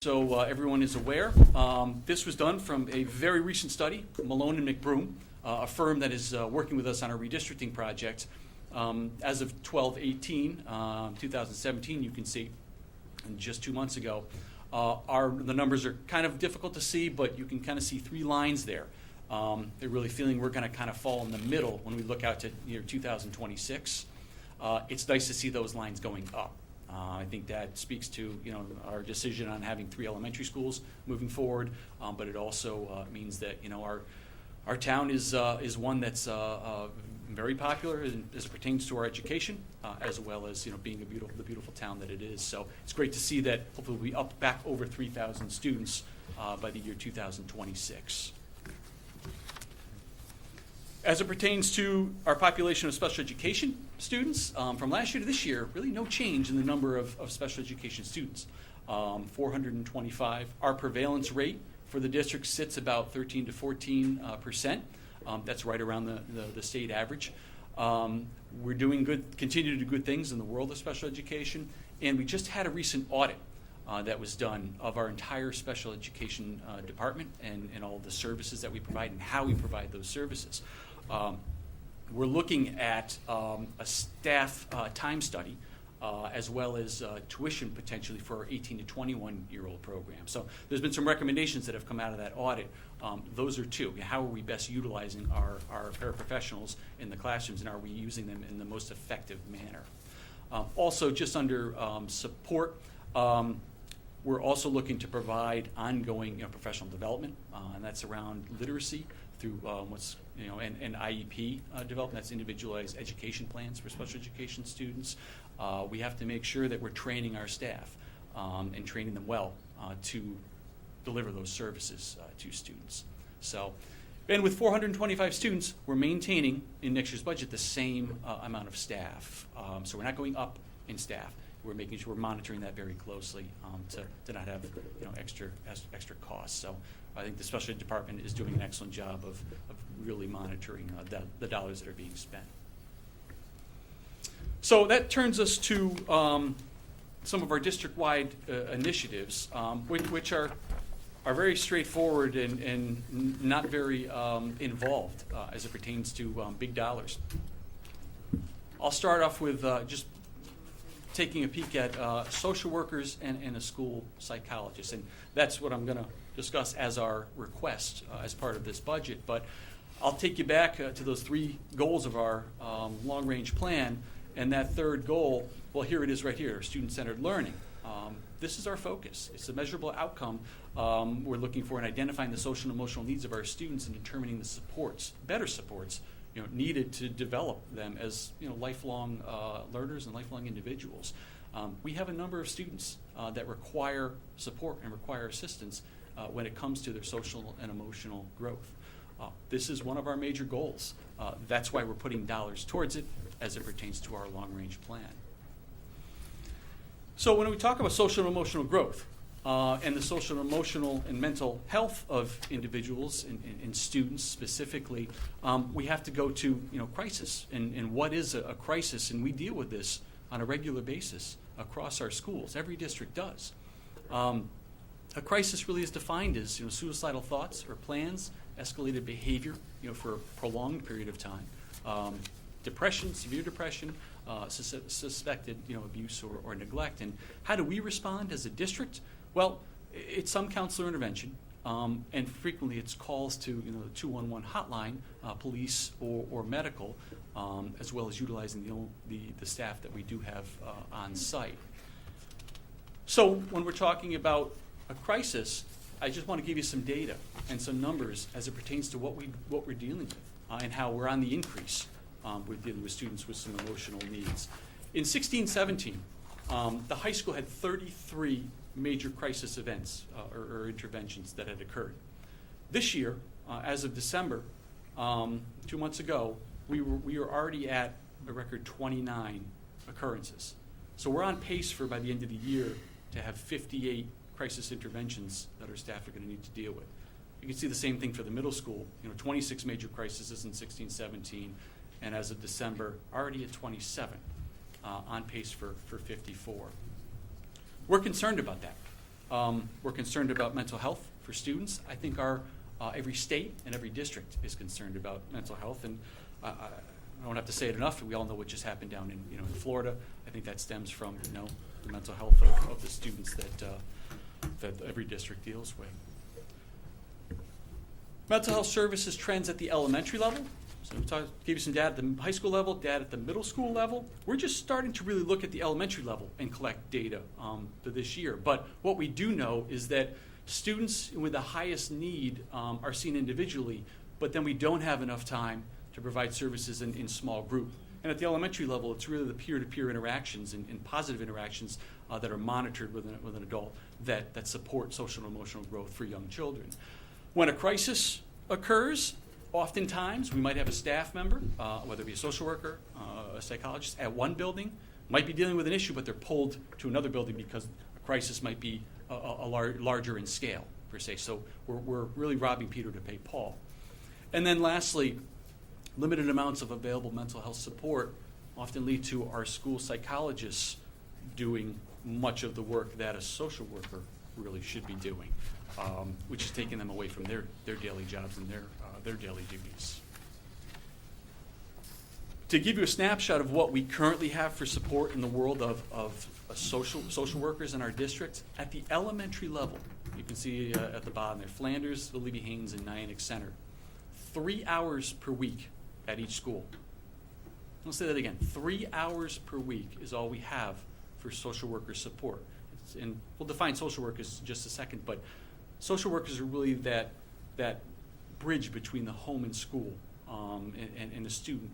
so everyone is aware, this was done from a very recent study, Malone and McBroom, a firm that is working with us on our redistricting project. As of 12/18/2017, you can see, and just 2 months ago, the numbers are kind of difficult to see, but you can kind of see 3 lines there. They're really feeling we're going to kind of fall in the middle when we look out to year 2026. It's nice to see those lines going up. I think that speaks to our decision on having 3 elementary schools moving forward, but it also means that our town is one that's very popular as it pertains to our education, as well as being the beautiful town that it is. So it's great to see that hopefully we'll be back over 3,000 students by the year 2026. As it pertains to our population of special education students, from last year to this year, really no change in the number of special education students. 425. Our prevalence rate for the district sits about 13 to 14%. That's right around the state average. We're doing continue to do good things in the world of special education, and we just had a recent audit that was done of our entire special education department and all the services that we provide and how we provide those services. We're looking at a staff time study as well as tuition potentially for our 18 to 21-year-old program. So there's been some recommendations that have come out of that audit. Those are 2. How are we best utilizing our paraprofessionals in the classrooms, and are we using them in the most effective manner? Also, just under support, we're also looking to provide ongoing professional development, and that's around literacy through and IEP development. That's individualized education plans for special education students. We have to make sure that we're training our staff and training them well to deliver those services to students. So, and with 425 students, we're maintaining in next year's budget the same amount of staff. So we're not going up in staff. We're making sure we're monitoring that very closely to not have extra costs. So I think the special ed department is doing an excellent job of really monitoring the dollars that are being spent. So that turns us to some of our district-wide initiatives, which are very straightforward and not very involved as it pertains to big dollars. I'll start off with just taking a peek at social workers and a school psychologist, and that's what I'm going to discuss as our request as part of this budget. But I'll take you back to those 3 goals of our long-range plan, and that 3rd goal, well, here it is right here, student-centered learning. This is our focus. It's a measurable outcome we're looking for in identifying the social and emotional needs of our students and determining the better supports needed to develop them as lifelong learners and lifelong individuals. We have a number of students that require support and require assistance when it comes to their social and emotional growth. This is one of our major goals. That's why we're putting dollars towards it as it pertains to our long-range plan. So when we talk about social and emotional growth and the social and emotional and mental health of individuals and students specifically, we have to go to crisis and what is a crisis, and we deal with this on a regular basis across our schools. Every district does. A crisis really is defined as suicidal thoughts or plans, escalated behavior for a prolonged period of time, depression, severe depression, suspected abuse or neglect. And how do we respond as a district? Well, it's some counselor intervention, and frequently it's calls to the 211 hotline, police or medical, as well as utilizing the staff that we do have on site. So when we're talking about a crisis, I just want to give you some data and some numbers as it pertains to what we're dealing with and how we're on the increase. We're dealing with students with some emotional needs. In 16-17, the high school had 33 major crisis events or interventions that had occurred. This year, as of December, 2 months ago, we were already at a record 29 occurrences. So we're on pace for, by the end of the year, to have 58 crisis interventions that our staff are going to need to deal with. You can see the same thing for the middle school. 26 major crises in 16-17, and as of December, already at 27, on pace for 54. We're concerned about that. We're concerned about mental health for students. I think our every state and every district is concerned about mental health, and I don't have to say it enough. We all know what just happened down in Florida. I think that stems from the mental health of the students that every district deals with. Mental health services trends at the elementary level. So we gave you some data at the high school level, data at the middle school level. We're just starting to really look at the elementary level and collect data for this year. But what we do know is that students with the highest need are seen individually, but then we don't have enough time to provide services in small group. And at the elementary level, it's really the peer-to-peer interactions and positive interactions that are monitored with an adult that support social and emotional growth for young children. When a crisis occurs, oftentimes we might have a staff member, whether it be a social worker, a psychologist, at one building, might be dealing with an issue, but they're pulled to another building because a crisis might be larger in scale, per se. So we're really robbing Peter to pay Paul. And then lastly, limited amounts of available mental health support often lead to our school psychologists doing much of the work that a social worker really should be doing, which is taking them away from their daily jobs and their daily duties. To give you a snapshot of what we currently have for support in the world of social workers in our district, at the elementary level, you can see at the bottom there, Flanders, Lily Haynes, and Nyack Center. 3 hours per week at each school. I'll say that again. 3 hours per week is all we have for social worker support. And we'll define social workers in just a second, but social workers are really that bridge between the home and school and the student,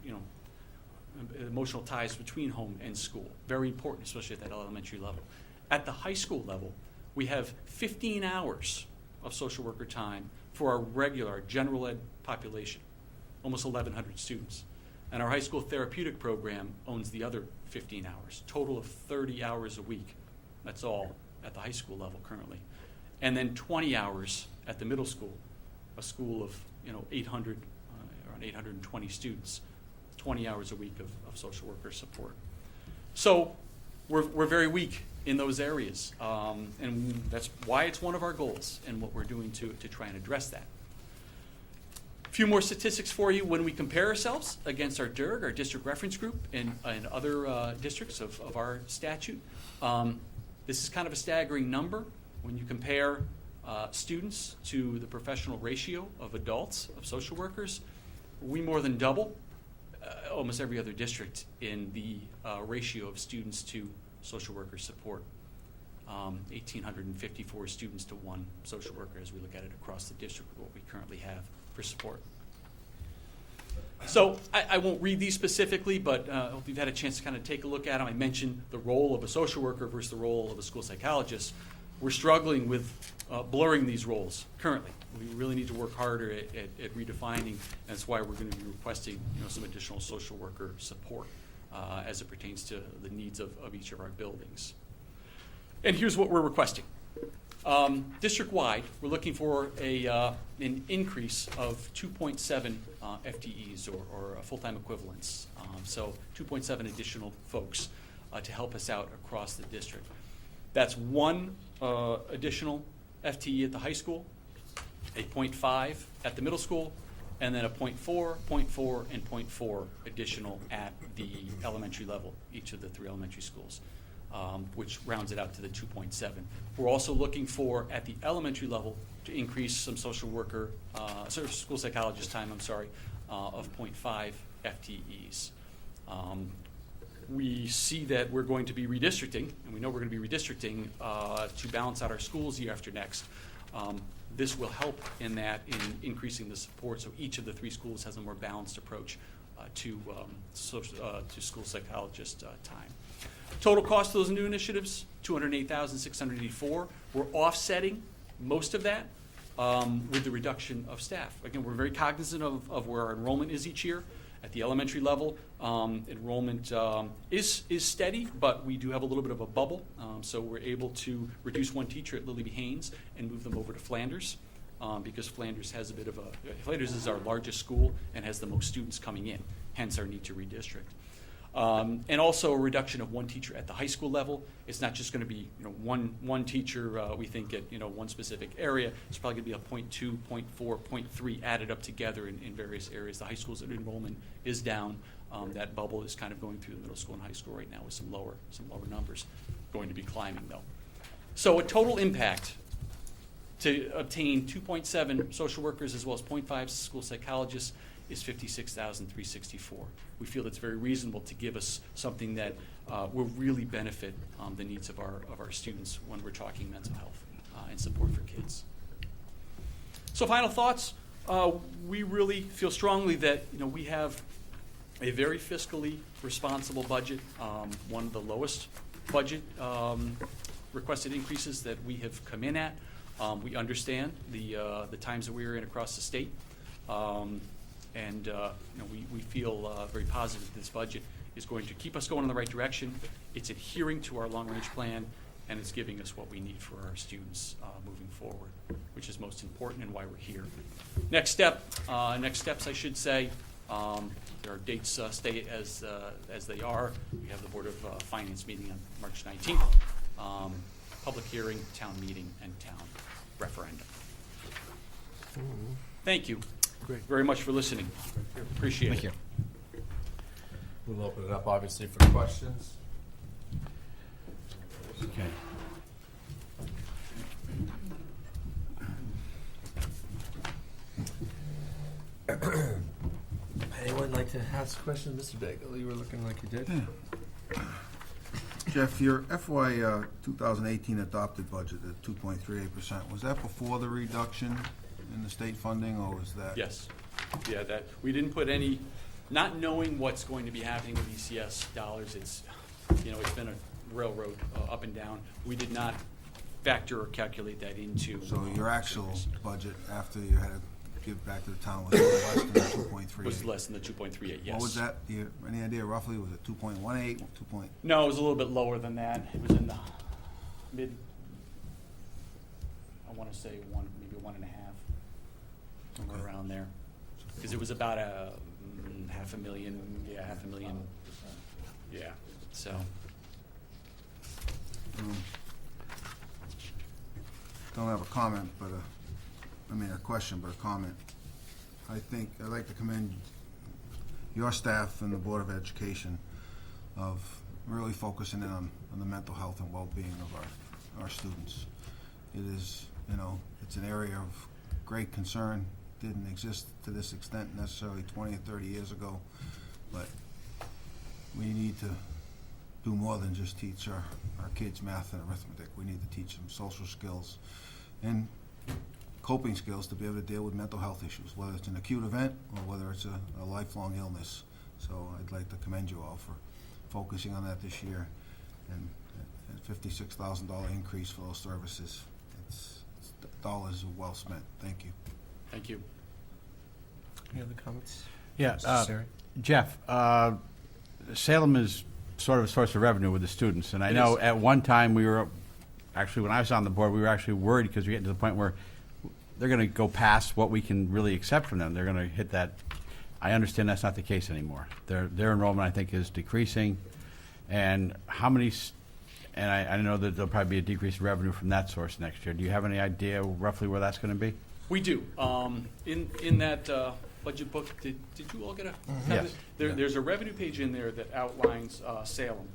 emotional ties between home and school. Very important, especially at that elementary level. At the high school level, we have 15 hours of social worker time for our regular general ed population, almost 1,100 students. And our high school therapeutic program owns the other 15 hours, total of 30 hours a week. That's all at the high school level currently. And then 20 hours at the middle school, a school of 800, around 820 students, 20 hours a week of social worker support. So we're very weak in those areas, and that's why it's one of our goals and what we're doing to try and address that. A few more statistics for you. When we compare ourselves against our DIRG, our district reference group, and other districts of our statute, this is kind of a staggering number. When you compare students to the professional ratio of adults, of social workers, we more than double almost every other district in the ratio of students to social worker support. 1,854 students to one social worker as we look at it across the district with what we currently have for support. So I won't read these specifically, but I hope you've had a chance to kind of take a look at them. I mentioned the role of a social worker versus the role of a school psychologist. We're struggling with blurring these roles currently. We really need to work harder at redefining, and that's why we're going to be requesting some additional social worker support as it pertains to the needs of each of our buildings. And here's what we're requesting. District-wide, we're looking for an increase of 2.7 FTEs or full-time equivalents. So 2.7 additional folks to help us out across the district. That's one additional FTE at the high school, a 0.5 at the middle school, and then a 0.4, 0.4, and 0.4 additional at the elementary level, each of the 3 elementary schools, which rounds it out to the 2.7. We're also looking for, at the elementary level, to increase some social worker, school psychologist time, of 0.5 FTEs. We see that we're going to be redistricting, and we know we're going to be redistricting to balance out our schools year after next. This will help in increasing the support, so each of the 3 schools has a more balanced approach to school psychologist time. Total cost of those new initiatives, $208,684. We're offsetting most of that with the reduction of staff. Again, we're very cognizant of where our enrollment is each year. At the elementary level, enrollment is steady, but we do have a little bit of a bubble. So we're able to reduce one teacher at Lily Haynes and move them over to Flanders because Flanders is our largest school and has the most students coming in, hence our need to redistrict. And also a reduction of one teacher at the high school level. It's not just going to be one teacher, we think, at one specific area. It's probably going to be a 0.2, 0.4, 0.3 added up together in various areas. The high school's enrollment is down. That bubble is kind of going through the middle school and high school right now with some lower numbers. Going to be climbing, though. So a total impact to obtain 2.7 social workers as well as 0.5 school psychologists is $56,364. We feel it's very reasonable to give us something that will really benefit the needs of our students when we're talking mental health and support for kids. So final thoughts. We really feel strongly that we have a very fiscally responsible budget, one of the lowest budget requested increases that we have come in at. We understand the times that we are in across the state, and we feel very positive that this budget is going to keep us going in the right direction. It's adhering to our long-range plan, and it's giving us what we need for our students moving forward, which is most important and why we're here. Next steps, I should say. Our dates stay as they are. We have the Board of Finance meeting on March 19th, public hearing, town meeting, and town referendum. Thank you very much for listening. Appreciate it. Thank you. We'll open it up, obviously, for questions. Okay. Anyone like to ask questions? Mr. Bagel, you were looking like you did. Yeah. Jeff, your FY 2018 adopted budget at 2.38%, was that before the reduction in the state funding, or was that? Yes. Yeah, that we didn't put any, not knowing what's going to be happening with ECS dollars. It's been a railroad up and down. We did not factor or calculate that into. So your actual budget after you had to give back to the town was less than the 2.38? Was less than the 2.38, yes. What was that? Do you, any idea roughly? Was it 2.18, 2 point? No, it was a little bit lower than that. It was in the mid, I want to say maybe 1.5, somewhere Okay. around there. Because it was about $500,000, yeah, $500,000. Yeah, so. Don't have a comment, but a question, but a comment. I'd like to commend your staff and the Board of Education of really focusing in on the mental health and well-being of our students. It is, it's an area of great concern. Didn't exist to this extent necessarily 20 or 30 years ago, but we need to do more than just teach our kids math and arithmetic. We need to teach them social skills and coping skills to be able to deal with mental health issues, whether it's an acute event or whether it's a lifelong illness. So I'd like to commend you all for focusing on that this year, and a $56,000 increase for those services. It's dollars well spent. Thank you. Thank you. Any other comments? Yeah, Necessary? Jeff, Salem is sort of a source of revenue with the students, and I It know is. at one time we were, actually when I was on the board, we were actually worried because we're getting to the point where they're going to go past what we can really accept from them. They're going to hit that. I understand that's not the case anymore. Their enrollment, I think, is decreasing, and how many? And I know that there'll probably be a decrease in revenue from that source next year. Do you have any idea roughly where that's going to be? We do. In that budget book, did you all get a? Yes. There's a revenue page in there that outlines Salem.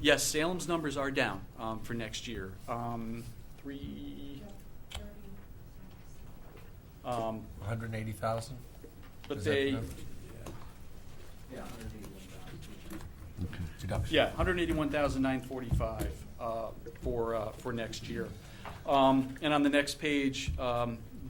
Yes, Salem's numbers are down for next year. 180,000? But Is that they, the number? Deduction. yeah, 181,945 for next year. And on the next page,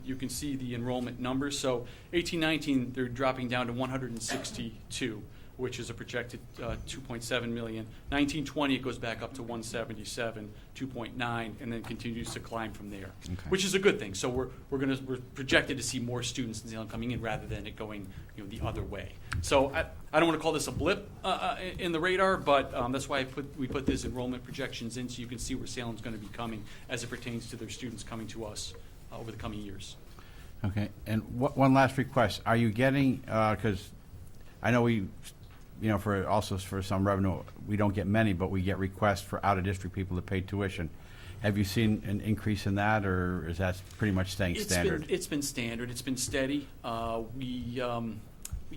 you can see the enrollment numbers. So 18-19, they're dropping down to 162, which is a projected 2.7 million. 19-20, it goes back up to 177, 2.9, and then continues to climb from there, which is a good thing. So we're projected to see more students in Salem coming in rather than it going the other way. So I don't want to call this a blip in the radar, but that's why we put these enrollment projections in so you can see where Salem's going to be coming as it pertains to their students coming to us over the coming years. Okay, and one last request. Are you getting, because I know we you know, for also for some revenue, we don't get many, but we get requests for out-of-district people to pay tuition. Have you seen an increase in that, or is that pretty much staying standard? It's been standard. It's been steady. We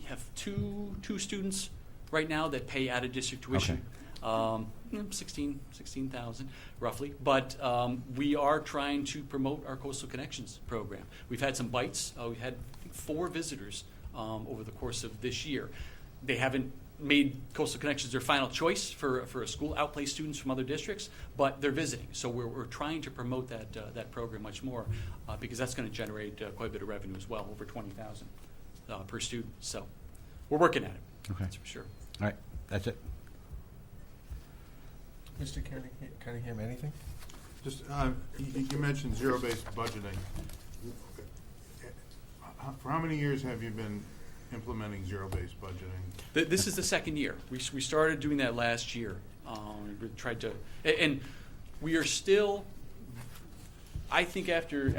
have two students right now that pay out of district tuition. Okay. 16,000 roughly. But we are trying to promote our Coastal Connections program. We've had some bites. We've had, I think, 4 visitors over the course of this year. They haven't made Coastal Connections their final choice for a school, outplay students from other districts, but they're visiting. So we're trying to promote that program much more because that's going to generate quite a bit of revenue as well, over $20,000 per student. So we're working at it. Okay. That's for sure. All right, that's it. Mr. Cunningham, anything? Just, you mentioned zero-based budgeting. For how many years have you been implementing zero-based budgeting? This is the second year. We started doing that last year. We tried to, and we are still, I think after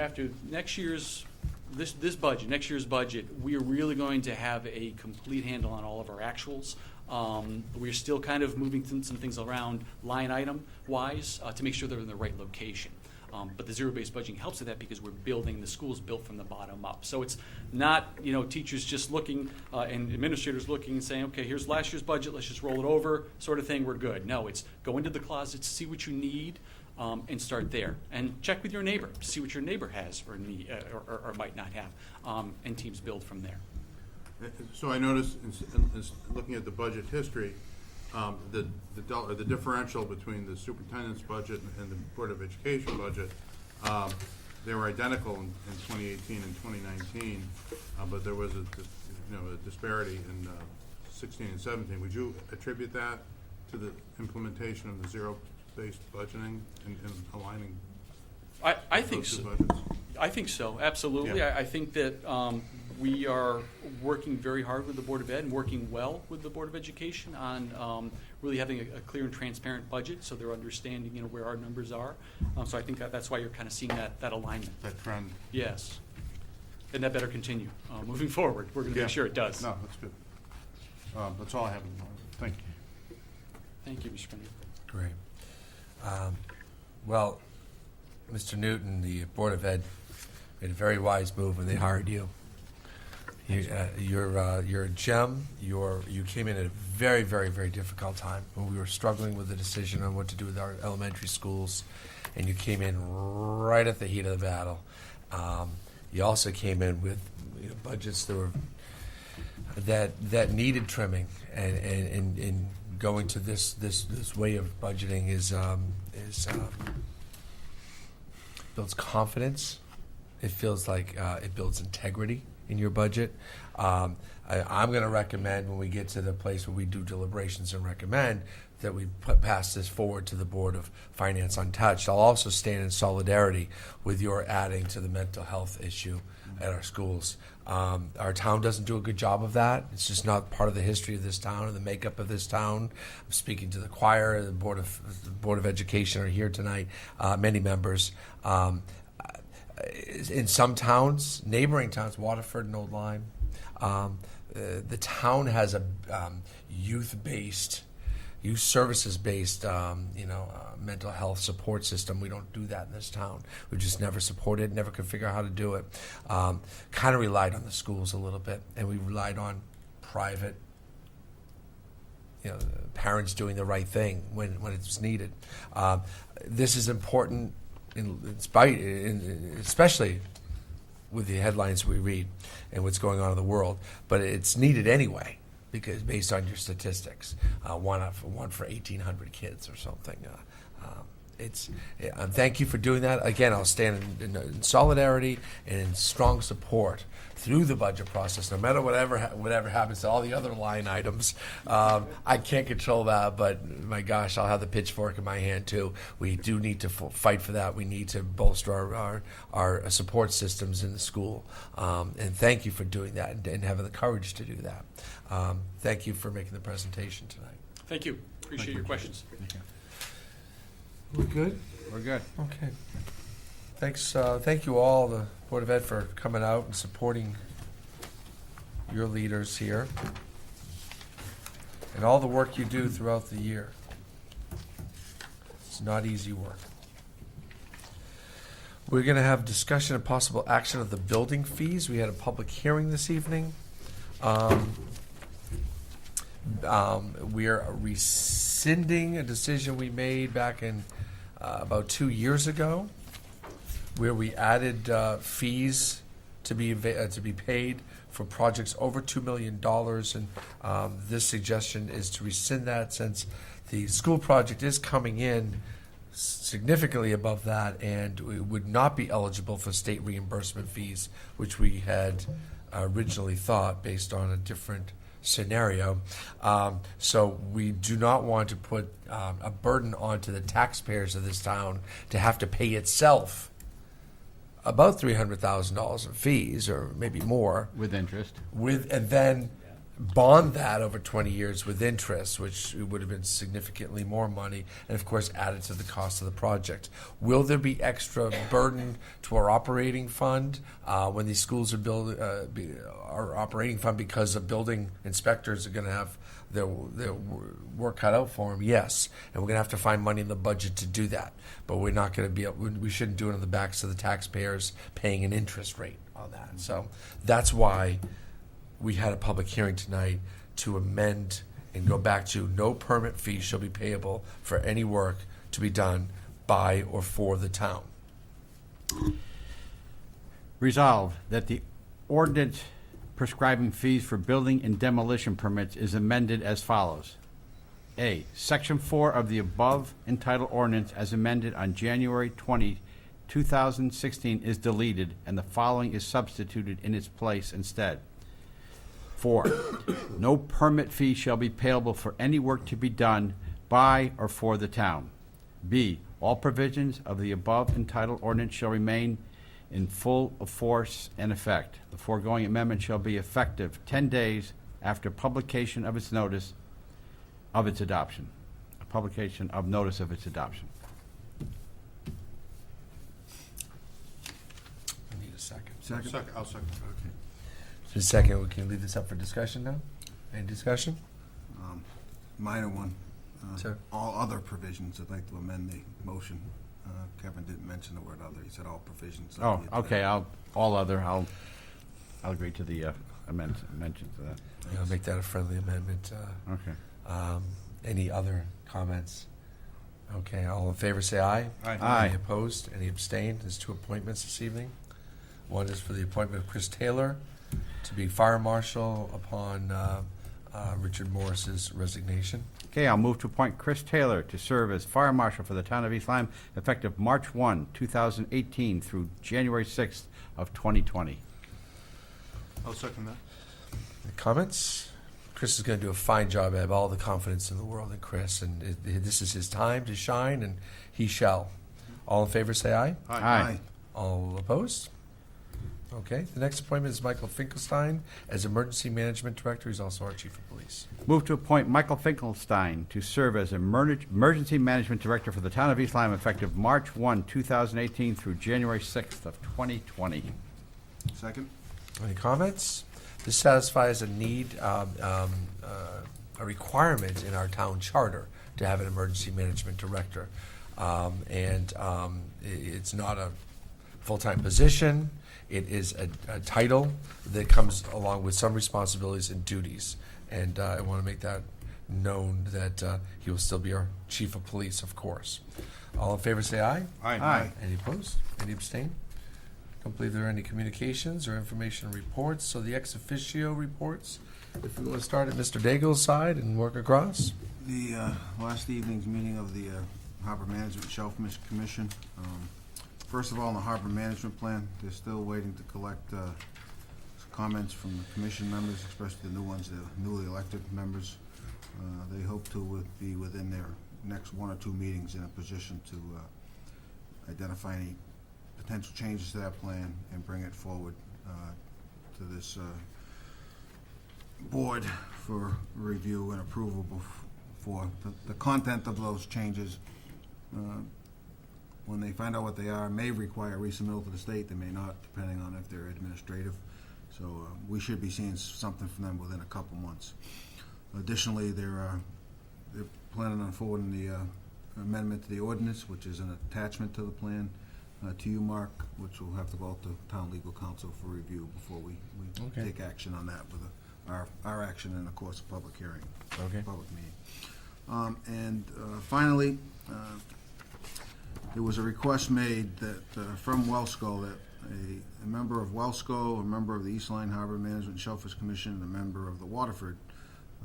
next year's, this budget, next year's budget, we are really going to have a complete handle on all of our actuals. We're still kind of moving some things around line item wise to make sure they're in the right location. But the zero-based budgeting helps with that because we're building, the school's built from the bottom up. So it's not, teachers just looking and administrators looking and saying, okay, here's last year's budget, let's just roll it over, sort of thing, we're good. No, it's go into the closets, see what you need, and start there. And check with your neighbor to see what your neighbor has or need or might not have, and teams build from there. So I noticed, in looking at the budget history, the differential between the superintendent's budget and the Board of Education budget, they were identical in 2018 and 2019, but there was a disparity in 16 and 17. Would you attribute that to the implementation of the zero-based budgeting and aligning I think those two so. budgets? I think so, absolutely. Yeah. I think that we are working very hard with the Board of Ed and working well with the Board of Education on really having a clear and transparent budget, so they're understanding where our numbers are. So I think that's why you're kind of seeing that alignment. That trend? Yes, and that better continue moving forward. We're going to Yeah. make sure it does. No, that's good. That's all I have in mind. Thank you. Thank you, Mr. Kennedy. Great. Well, Mr. Newton, the Board of Ed made a very wise move when they hired you. You're a gem. You came in at a very, very, very difficult time when we were struggling with the decision on what to do with our elementary schools, and you came in right at the heat of the battle. You also came in with budgets that were that needed trimming, and going to this way of budgeting is builds confidence. It feels like it builds integrity in your budget. I'm going to recommend when we get to the place where we do deliberations and recommend that we pass this forward to the Board of Finance untouched. I'll also stand in solidarity with your adding to the mental health issue at our schools. Our town doesn't do a good job of that. It's just not part of the history of this town or the makeup of this town. I'm speaking to the choir. The Board of Education are here tonight. Many members. In some towns, neighboring towns, Waterford and Old Lyme, the town has a youth services-based, mental health support system. We don't do that in this town. We just never supported, never could figure out how to do it. Kind of relied on the schools a little bit, and we relied on private, parents doing the right thing when it was needed. This is important, especially with the headlines we read and what's going on in the world, but it's needed anyway. Because based on your statistics, one for 1,800 kids or something. Thank you for doing that. Again, I'll stand in solidarity and in strong support through the budget process, no matter whatever happens to all the other line items. I can't control that, but my gosh, I'll have the pitchfork in my hand too. We do need to fight for that. We need to bolster our support systems in the school. And thank you for doing that and having the courage to do that. Thank you for making the presentation tonight. Thank you. Appreciate your questions. We're good? We're good. Okay. Thanks. Thank you all, the Board of Ed, for coming out and supporting your leaders here. and all the work you do throughout the year. It's not easy work. We're going to have discussion and possible action of the building fees. We had a public hearing this evening. We are rescinding a decision we made back in about 2 years ago, where we added fees to be paid for projects over $2 million, and this suggestion is to rescind that since the school project is coming in significantly above that, and we would not be eligible for state reimbursement fees, which we had originally thought based on a different scenario. So we do not want to put a burden onto the taxpayers of this town to have to pay itself about $300,000 in fees, or maybe more, With interest. and then bond that over 20 years with interest, which would have been significantly more money, and of course added to the cost of the project. Will there be extra burden to our operating fund when these schools are our operating fund, because the building inspectors are going to have their work cut out for them? Yes, and we're going to have to find money in the budget to do that. But we're not going to we shouldn't do it on the backs of the taxpayers paying an interest rate on that. So that's why we had a public hearing tonight to amend and go back to no permit fee shall be payable for any work to be done by or for the town. Resolved that the ordinance prescribing fees for building and demolition permits is amended as follows. A, Section 4 of the above entitled ordinance as amended on January 20, 2016 is deleted, and the following is substituted in its place instead. 4, no permit fee shall be payable for any work to be done by or for the town. B, all provisions of the above entitled ordinance shall remain in full force and effect. The foregoing amendment shall be effective 10 days after publication of its notice of its adoption. A publication of notice of its adoption. I need a second. Second? I'll second. For a second, we can leave this up for discussion now? Any discussion? Minor one. Sure. All other provisions, I'd like to amend the motion. Kevin didn't mention the word other, he said all provisions. Oh, okay, I'll agree to the mention to that. I'll make that a friendly amendment. Okay. Any other comments? Okay, all in favor say aye. Aye. Any opposed? Any abstained? There's 2 appointments this evening. One is for the appointment of Chris Taylor to be fire marshal upon Richard Morris's resignation. Okay, I'll move to appoint Chris Taylor to serve as fire marshal for the town of East Lyme, effective March 1, 2018 through January 6th of 2020. I'll second that. Any comments? Chris is going to do a fine job. I have all the confidence in the world in Chris, and this is his time to shine, and he shall. All in favor say aye. Aye. All opposed? Okay, the next appointment is Michael Finkelstein as Emergency Management Director. He's also our Chief of Police. Move to appoint Michael Finkelstein to serve as Emergency Management Director for the town of East Lyme, effective March 1, 2018 through January 6th of 2020. Second? Any comments? This satisfies a need, a requirement in our town charter to have an Emergency Management Director. It's not a full-time position. It is a title that comes along with some responsibilities and duties. And I want to make that known that he will still be our Chief of Police, of course. All in favor say aye. Aye. Any opposed? Any abstain? Don't believe there are any communications or information reports. So the ex officio reports, if we want to start at Mr. Daigle's side and work across. The last evening's meeting of the Harbor Management Shellfish Commission. First of all, on the harbor management plan, they're still waiting to collect comments from the commission members, especially the new ones, the newly elected members. They hope to be within their next 1 or 2 meetings in a position to identify any potential changes to that plan and bring it forward to this board for review and approval for the content of those changes. When they find out what they are, may require resubmittal to the state, they may not, depending on if they're administrative. So we should be seeing something from them within a couple months. Additionally, they're planning on forwarding the amendment to the ordinance, which is an attachment to the plan, to you, Mark, which will have to go out to town legal counsel for review before we Okay. take action on that with our action and, of course, a public hearing. Okay. Public meeting. And finally, there was a request made that, from Wellsco, that a member of Wellsco, a member of the East Line Harbor Management and Shellfish Commission, and a member of the Waterford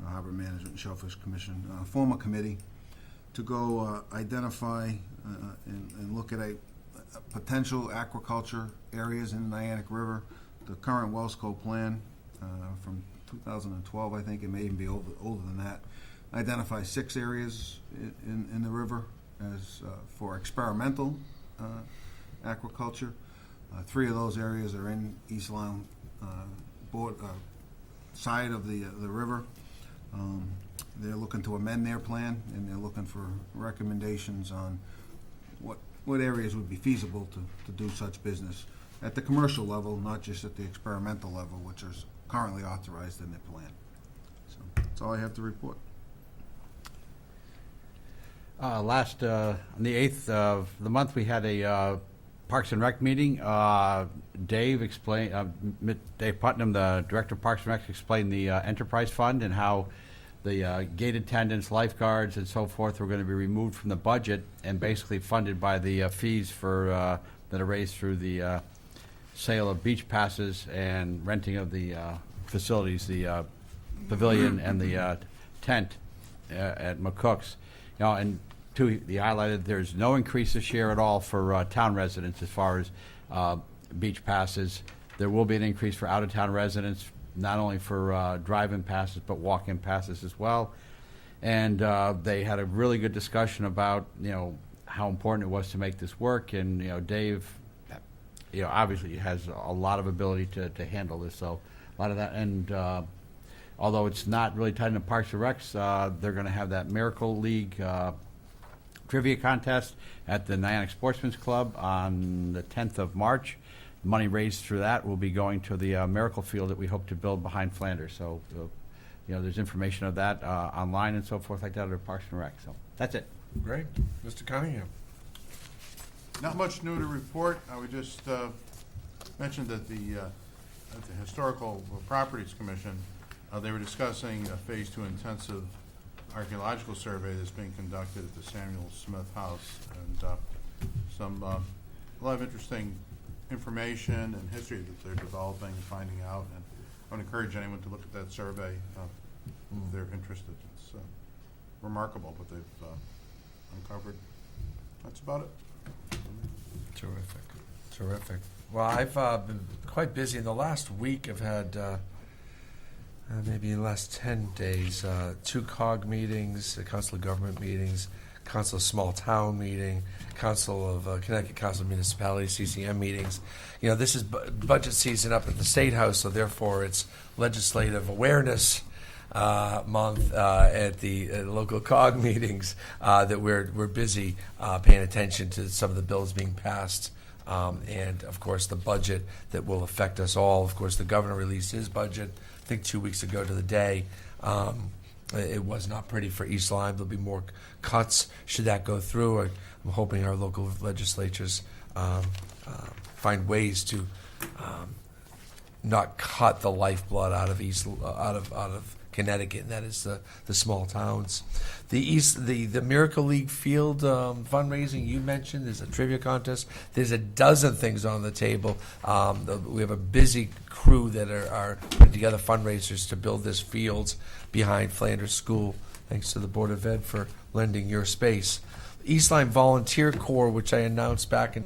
Harbor Management and Shellfish Commission form a committee to go identify and look at a potential aquaculture areas in the Niantic River. The current Wellsco plan from 2012, I think, it may even be older than that, identifies 6 areas in the river as for experimental aquaculture. 3 of those areas are in East Lyme side of the river. They're looking to amend their plan, and they're looking for recommendations on what areas would be feasible to do such business at the commercial level, not just at the experimental level, which is currently authorized in their plan. So that's all I have to report. On the 8th of the month, we had a Parks and Rec meeting. Dave Putnam, the Director of Parks and Rec, explained the Enterprise Fund and how the gate attendants, lifeguards, and so forth were going to be removed from the budget and basically funded by the fees for that are raised through the sale of beach passes and renting of the facilities, the pavilion and the tent at McCook's. You know, and he highlighted there's no increase this year at all for town residents as far as beach passes. There will be an increase for out-of-town residents, not only for drive-in passes, but walk-in passes as well. And they had a really good discussion about, you know, how important it was to make this work. And, you know, Dave, you know, obviously has a lot of ability to handle this. So a lot of that. And although it's not really tied into Parks and Recs, they're going to have that Miracle League trivia contest at the Niantic Sportsman's Club on the 10th of March. Money raised through that will be going to the Miracle Field that we hope to build behind Flanders. So, you know, there's information of that online and so forth like that at Parks and Rec. So that's it. Great. Mr. Cunningham. Not much new to report. I would just mention that at the Historical Properties Commission, they were discussing a Phase 2 intensive archaeological survey that's being conducted at the Samuel Smith House, and a lot of interesting information and history that they're developing and finding out. And I would encourage anyone to look at that survey if they're interested. It's remarkable what they've uncovered. That's about it. Terrific. Well, I've been quite busy. In the last week, I've had maybe in the last 10 days, 2 COG meetings, Council of Government meetings, Council of Small Town meeting, Council of Connecticut Council of Municipalities, CCM meetings. You know, this is budget season up at the State House, so therefore it's legislative awareness month at the local COG meetings that we're busy paying attention to some of the bills being passed. And, of course, the budget that will affect us all. Of course, the governor released his budget, I think 2 weeks ago to the day. It was not pretty for East Lyme. There'll be more cuts should that go through. I'm hoping our local legislatures find ways to not cut the lifeblood out of Connecticut, and that is the small towns. The Miracle League Field fundraising you mentioned. There's a trivia contest. There's a dozen things on the table. We have a busy crew that are putting together fundraisers to build this fields behind Flanders School. Thanks to the Board of Ed for lending your space. East Lyme Volunteer Corps, which I announced back in